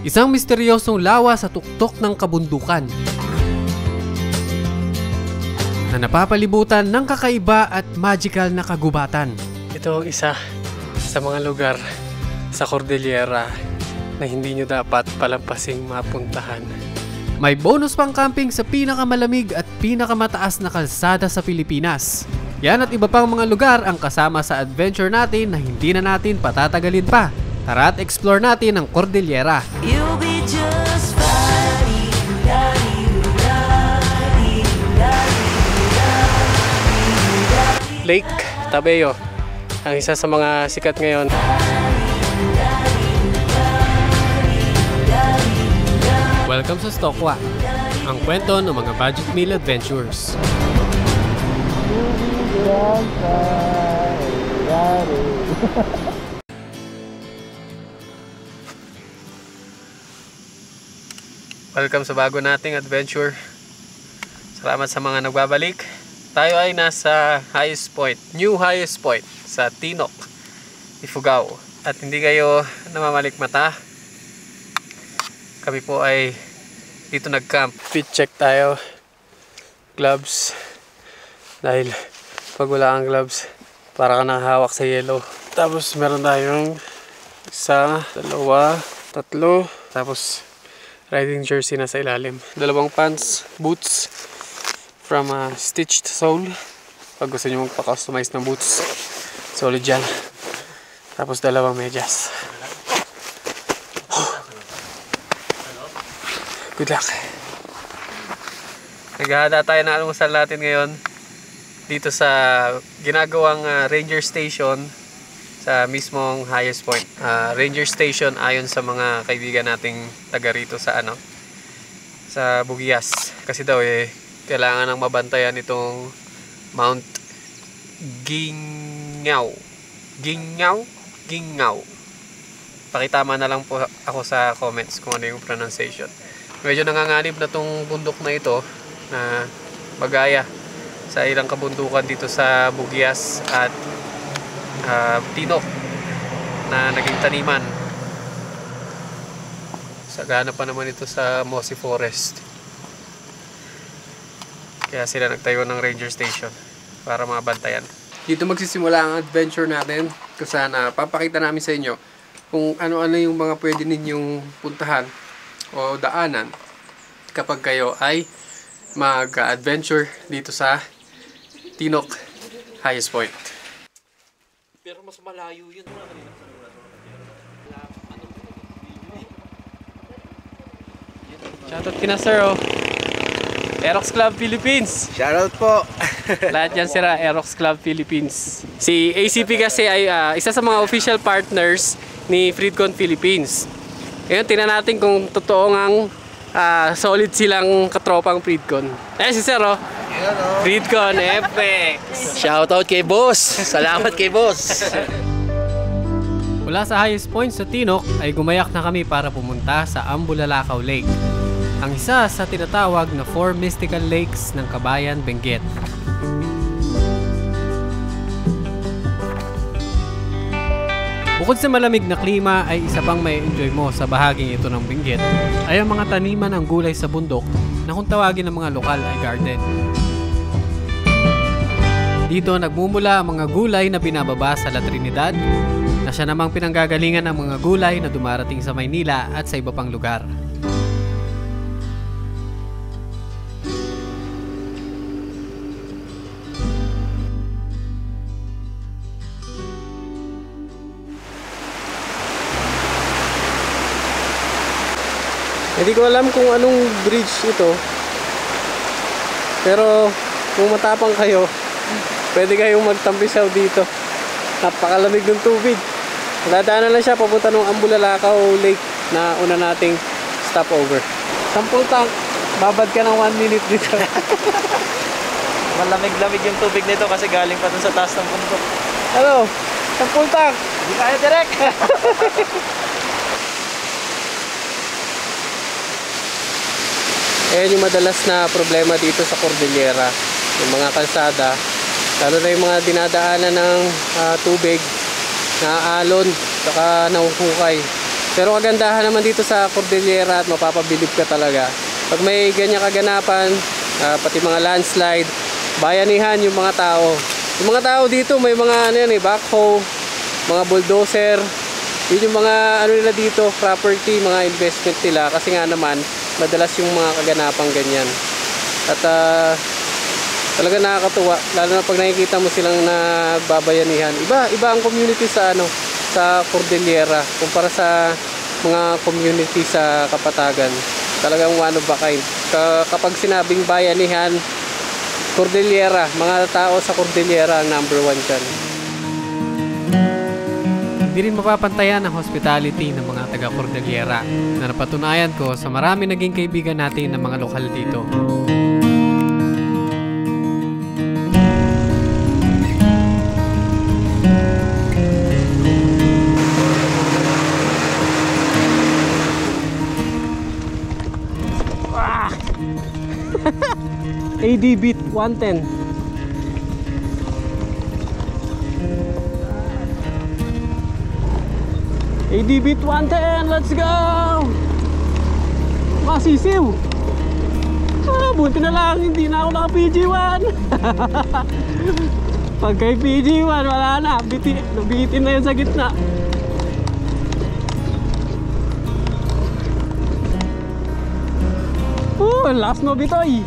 Isang misteryosong lawa sa tuktok ng kabundukan na napapalibutan ng kakaiba at magical na kagubatan. Ito ang isa sa mga lugar sa Cordillera na hindi nyo dapat palampasing mapuntahan. May bonus pang camping sa pinakamalamig at pinakamataas na kalsada sa Pilipinas. Yan at iba pang mga lugar ang kasama sa adventure natin na hindi na natin patatagalin pa. Tara at explore natin ang Cordillera. You'll be just fine. Lake Tabeo, ang isa sa mga sikat ngayon. Welcome sa Stokwa, ang kwento ng mga budget meal adventures. Welcome sa bago nating adventure. Salamat sa mga nagbabalik. Tayo ay nasa highest point, new highest point sa Tinok, Ifugao. At hindi kayo namamalikmata. Kami po ay dito nag-camp. Fit check tayo. Gloves. Dahil pag wala kang gloves, para ka nahawak sa yellow. Tapos meron tayong isa, dalawa, tatlo. Tapos riding jersey na sa ilalim. Dalawang pants, boots from Stitched Sole. Pag gusto nyo magpa-customize ng boots, solid dyan. Tapos dalawang medyas. Good luck. Naghahanda tayo na almusal natin ngayon dito sa ginagawang ranger station sa mismong highest point. Ranger station ayon sa mga kaibigan nating taga rito sa sa Bugias. Kasi daw kailangan ng mabantayan itong Mount Gingaw. Gingaw. Pakitama na lang po ako sa comments kung ano yung pronunciation. Medyo nanganganib na tong bundok na ito na magaya sa ilang kabundukan dito sa Bugias at Tinok na naging taniman. Sagana pa naman ito sa Mossy Forest. Kaya sila nagtayo ng ranger station para mabantayan. Dito magsisimula ang adventure natin. Kung sana papakita namin sa inyo kung ano-ano yung mga pwede ninyong puntahan o daanan kapag kayo ay mag-adventure dito sa Tinok Highest Point. Pero mas malayo yun. Shoutout kina sir Aerox Club Philippines. Shoutout po. Lahat yan sila Aerox Club Philippines. Si ACP kasi ay isa sa mga official partners ni Freedcon Philippines. Ngayon tingnan natin kung totoo ngang solid silang katropang Freedcon. Si sir Freedcon FX. Shoutout kay boss. Salamat kay boss. Mula sa highest point sa Tinok ay gumayak na kami para pumunta sa Ambulalakaw Lake, ang isa sa tinatawag na 4 mystical lakes ng Kabayan, Benguet. Bukod sa malamig na klima ay isa pang may enjoy mo sa bahaging ito ng Benguet ay ang mga taniman ng gulay sa bundok na kung tawagin ng mga lokal ay garden. Dito nagmumula ang mga gulay na binababa sa La Trinidad na siya namang pinanggagalingan ng mga gulay na dumarating sa Maynila at sa iba pang lugar. Hindi ko alam kung anong bridge ito, pero kung matapang kayo, pwede kayong magtampisaw dito. Napakalamig ng tubig. Dadaanan lang siya papunta ng Ambulalakaw Lake na una nating stopover. 10 tank, babad ka ng 1 minute dito. Malamig-lamig yung tubig nito kasi galing pa dun sa taas ng bundok. Ano? 10 tank! Hindi kaya direct! Ayan yung madalas na problema dito sa Cordillera. Yung mga kalsada, lalo na yung mga dinadaanan ng tubig, naaalon, saka nahuhukay. Pero kagandahan naman dito sa Cordillera at mapapabilib ka talaga. Pag may ganyan kaganapan, pati mga landslide, bayanihan yung mga tao. Yung mga tao dito may mga ano yan, backhoe, mga bulldozer. Yun yung mga ano nila dito, property, mga investment nila. Kasi nga naman, madalas yung mga kaganapang ganyan. At talaga nakakatuwa, lalo na pag nakikita mo silang nagbabayanihan. Iba ang community sa sa Cordillera kumpara sa mga community sa Kapatagan. Talagang one of a kind. Kapag sinabing bayanihan, Cordillera, mga tao sa Cordillera ang number 1 dyan. Hindi rin mapapantayan ang hospitality ng mga taga Cordillera na napatunayan ko sa marami naging kaibigan natin ng mga lokal dito. AD beat 110. AD beat 110, let's go! Masisiw! Buti na lang, hindi na ako naka PG1. Pag kay PG1, wala na, nabitin na yun sa gitna. Last no bitoy.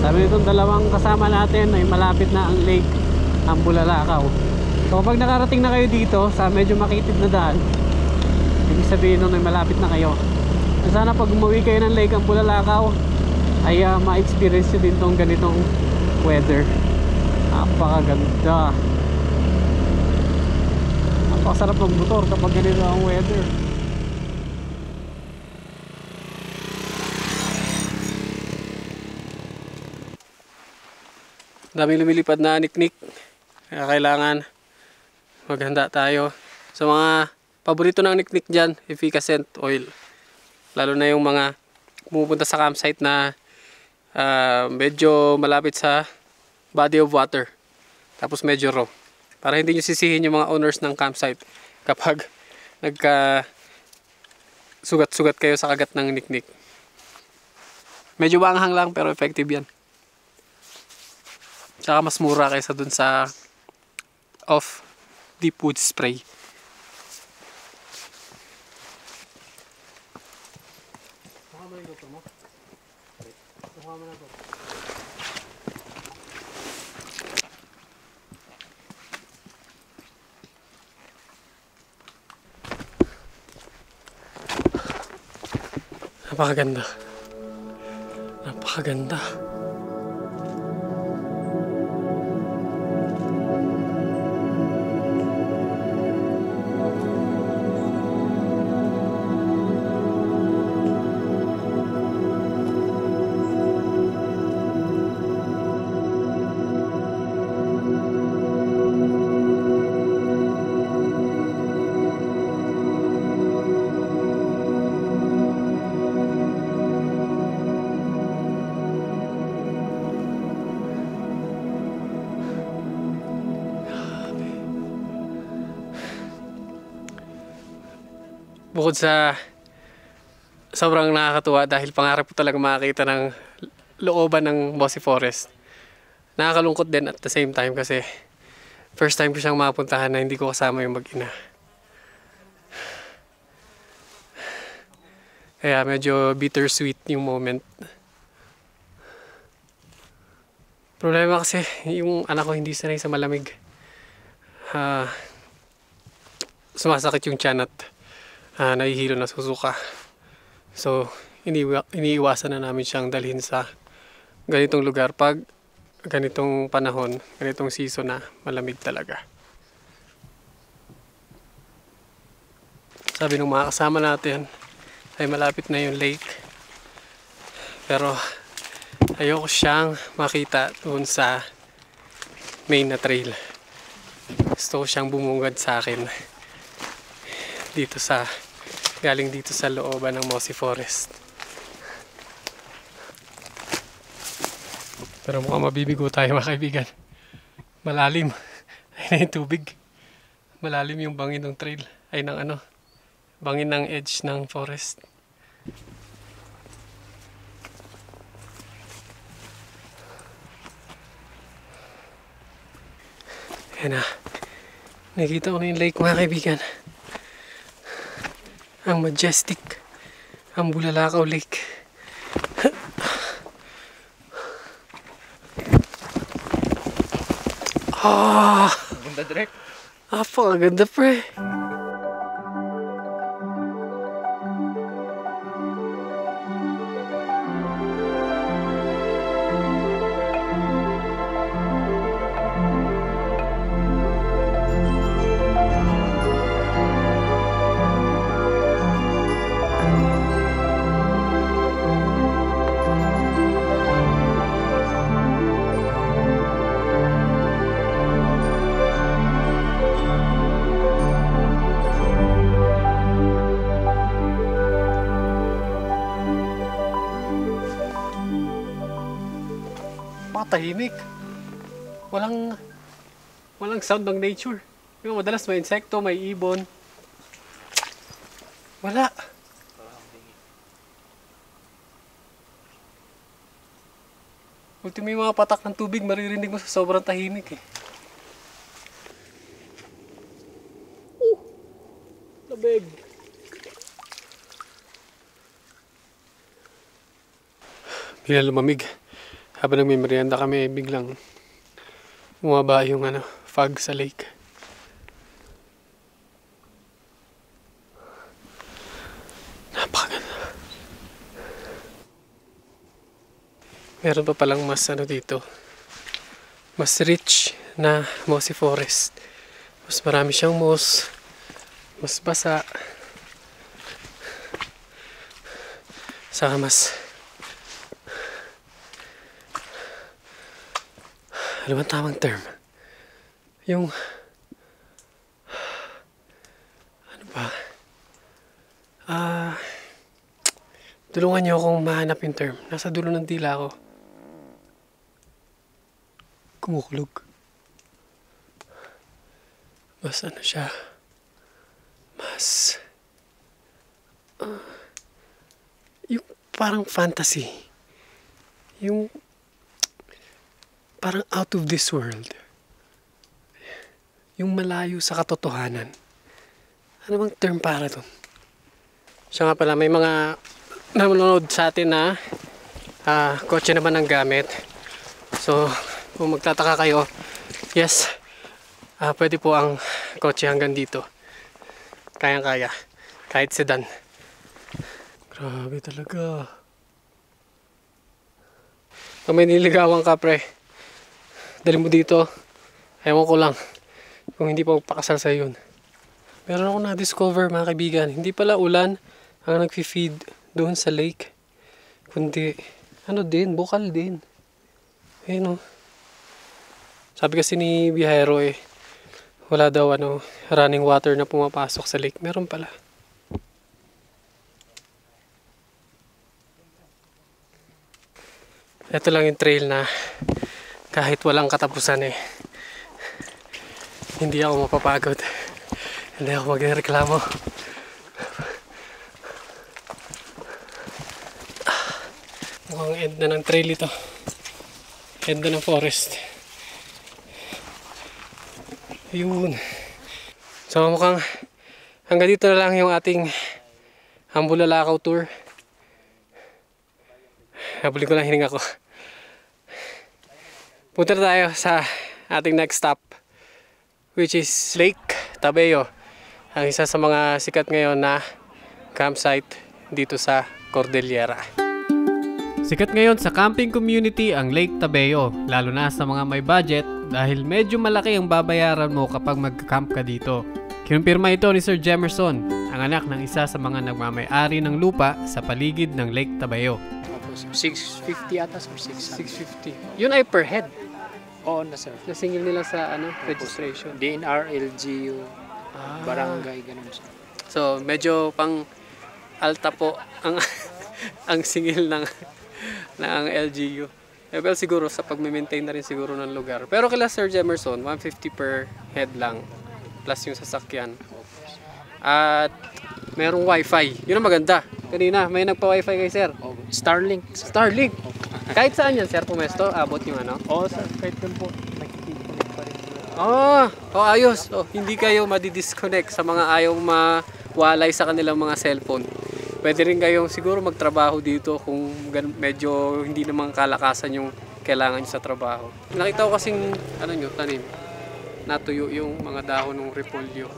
Sabi nitong dalawang kasama natin ay malapit na ang lake, ang Bulalakaw. So kapag nakarating na kayo dito sa medyo makitid na daan, ibig sabihin nun ay malapit na kayo. Sana pag umuwi kayo ng lake ang Bulalakaw ay ma-experience nyo din tong ganitong weather. Napakaganda. Napakasarap magmotor kapag ganito ang weather. Daming lumilipad na niknik. Kaya kailangan maghanda tayo. Sa mga paborito ng niknik dyan, efficacent oil. Lalo na yung mga pumupunta sa campsite na medyo malapit sa body of water, tapos medyo raw, para hindi nyo sisihin yung mga owners ng campsite kapag nagka sugat-sugat kayo sa kagat ng niknik. Medyo maanghang lang pero effective yan, tsaka mas mura kaysa dun sa off deep wood spray. Napakaganda. Napakaganda. Bukod sa sobrang nakakatuwa dahil pangarap ko talaga makakita ng looban ng Mossy Forest, nakakalungkot din at the same time kasi first time ko siyang mapuntahan na hindi ko kasama yung mag-ina. Kaya medyo bittersweet yung moment. Problema kasi yung anak ko hindi sanay sa malamig. Sumasakit yung tiyan at nahihilo na susuka. So iniiwasan na namin siyang dalhin sa ganitong lugar pag ganitong panahon, ganitong season na malamig talaga. Sabi ng mga kasama natin ay malapit na yung lake, pero ayoko siyang makita doon sa main na trail. Gusto ko siyang bumungad sa akin dito sa galing dito sa looban ng Mossy Forest. Pero mukhang mabibigo tayo mga kaibigan. Malalim. Ayun na yung tubig. Malalim yung bangin ng trail. Ay ng ano. Bangin ng edge ng forest. Ayan na. Nakikita ko na yung lake mga kaibigan. Ang majestic. Ang Bulalakaw Lake. Ah! Ganda direct. Napakaganda pre. Tahimik. Walang sound ng nature. Yung madalas may insekto, may ibon. Wala. Ultimo yung mga patak ng tubig, maririnig mo sa sobrang tahimik eh. Labig. Bigla lumamig. Habang nagmimerienda kami, biglang bumaba yung fog sa lake. Napakaganda. Meron pa palang mas dito. Mas rich na mossy forest. Mas marami siyang moss. Mas basa. Saka mas ano ba tamang term? Yung ano ba? Tulungan niyo akong mahanap yung term. Nasa dulo ng dila ko. Kumukulog. Mas siya? Mas yung parang fantasy. Yung parang out of this world. Yung malayo sa katotohanan. Ano bang term para doon? Siya nga pala, may mga nanonood sa atin na kotse naman ang gamit. So, kung magtataka kayo, yes, pwede po ang kotse hanggang dito. Kayang-kaya. Kahit sedan. Grabe talaga. Kung may niligawan ka, pre, dali mo dito. Ewan ko lang kung hindi pa magpakasal sa yun. Meron ako na-discover mga kaibigan. Hindi pala ulan ang nag-feed doon sa lake. Kundi, bukal din. Ayun o. Sabi kasi ni biyahero wala daw running water na pumapasok sa lake. Meron pala. Ito lang yung trail na kahit walang katapusan hindi ako mapapagod. Hindi ako magreklamo. Mukhang end na ng trail ito. End na ng forest. Yun. So mukhang hanggang dito na lang yung ating Bulalakaw tour. Habulin ko lang hininga ko. Punta na tayo sa ating next stop, which is Lake Tabeo. Ang isa sa mga sikat ngayon na campsite dito sa Cordillera. Sikat ngayon sa camping community ang Lake Tabeo, lalo na sa mga may budget dahil medyo malaki ang babayaran mo kapag mag-camp ka dito. Kinumpirma ito ni Sir Jemerson, ang anak ng isa sa mga nagmamay-ari ng lupa sa paligid ng Lake Tabeo. 650 ata or 600. 650. Yun ay per head. Oo na sir. Nasingil nila sa registration. DNR, LGU, barangay, ganun sir. So medyo pang alta po ang ang singil ng LGU. Well, siguro sa pag-maintain na rin siguro ng lugar. Pero kila Sir Jemerson, 150 per head lang. Plus yung sasakyan. At merong wifi. Yun ang maganda. Kanina, may nagpa-wifi kay Sir. Starlink. Starlink. Kahit saan yan, Sir, pumesto, abot yung ano. Oo, sir. Kahit doon po, nakikita pa rin. Ayos. Hindi kayo madi-disconnect sa mga ayaw mawalay sa kanilang mga cellphone. Pwede rin kayong siguro magtrabaho dito kung medyo hindi naman kalakasan yung kailangan nyo sa trabaho. Nakita ko kasing tanim. Natuyo yung mga dahon ng repolyo.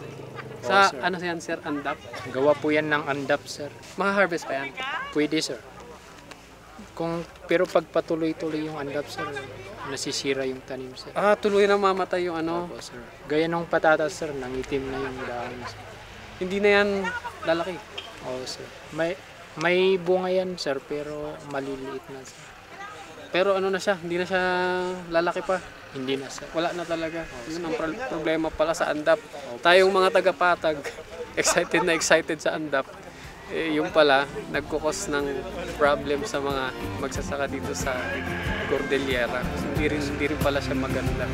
Sa sir. yan, Sir? Andap? Gawa po yan ng andap, sir. Maka-harvest pa yan? Pwede, sir. Pero pag patuloy-tuloy yung andap, sir, nasisira yung tanim, sir. Tuloy na mamatay yung ano. Opo, sir. Gaya nung patatas, sir, nangitim na yung dahon, sir. Hindi na yan lalaki. Oo, sir. May bunga yan, sir, pero maliliit na, sir. Pero ano na siya, hindi na siya lalaki pa. Hindi na, sir. Wala na talaga. Yun ang problema pala sa andap. Tayong mga taga-Patag, excited sa andap. Yung pala, nagkukos ng problem sa mga magsasaka dito sa Cordillera. Hindi rin pala siya maganda.